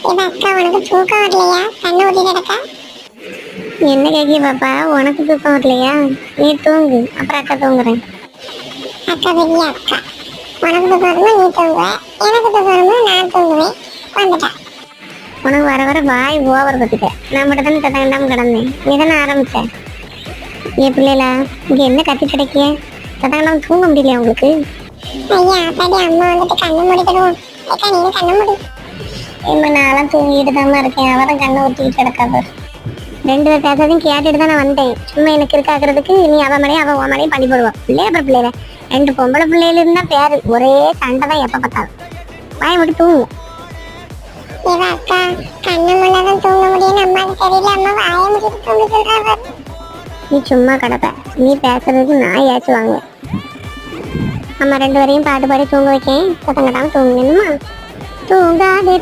ஏதா அக்கா உனக்கு தூக்கம் வரலையா? கண்ணை ஊத்தி கிடக்கா? என்ன கேக்கி பாப்பா, உனக்கு தூக்கம் வரலையா? நீ தூங்கு, அப்புறம் அக்கா தூங்குறேன். அக்கா பெரிய அக்கா, உனக்கு தூக்கம் வரும்போது நீ தூங்குவ, எனக்கு தூக்கம் வரும்போது நான் தூங்குவேன். வந்துட்டா. உனக்கு வர வர வாய் ஓவர் பத்துக்க. நான் மட்டும் தானே தத்தங்கண்டாம கிடந்தேன், நீ தானே ஆரம்பிச்ச. ஏ பிள்ளைகளா, இங்க என்ன கத்தி கிடைக்கிய? தத்தங்கண்டாம தூங்க முடியலையா உங்களுக்கு? ஐயா அப்பாடி, அம்மா வந்துட்டு கண்ணை மூடிக்கிடுவோம். அக்கா நீங்க கண்ணை மூடி. இப்போ நான்லாம் தூங்கிட்டு தானே இருக்கேன், அவதான் கண்ணை ஊற்றிக்கிட்டு கிடக்காது. ரெண்டு பேர் பேசாதையும் கேட்டுட்டு தான் நான் வந்தேன். சும்மா எனக்கு இருக்காக்குறதுக்கு நீ அவன் மேலேயும் அவன் உன் மேலேயும் பண்ணி போடுவான். பிள்ளைய அப்புறம் பிள்ளைல ரெண்டு பொம்பளை பிள்ளையில இருந்தா பேரு ஒரே சண்டை தான் எப்போ பார்த்தாலும். வாயை மட்டும் தூங்கு. ஏதா அக்கா, கண்ணை மூடாதான் தூங்க முடியும்னு அம்மாவுக்கு தெரியல. அம்மா வாயை மூடிட்டு தூங்க சொல்றாங்க. நீ சும்மா கிடப்ப, நீ பேசுறதுக்கு நான் ஏச்சு வாங்குவேன். அம்மா ரெண்டு வரையும் பாட்டு பாடி தூங்க வைக்கேன். சத்தங்கட்டாம தூங்கணுமா? தூங்காதே.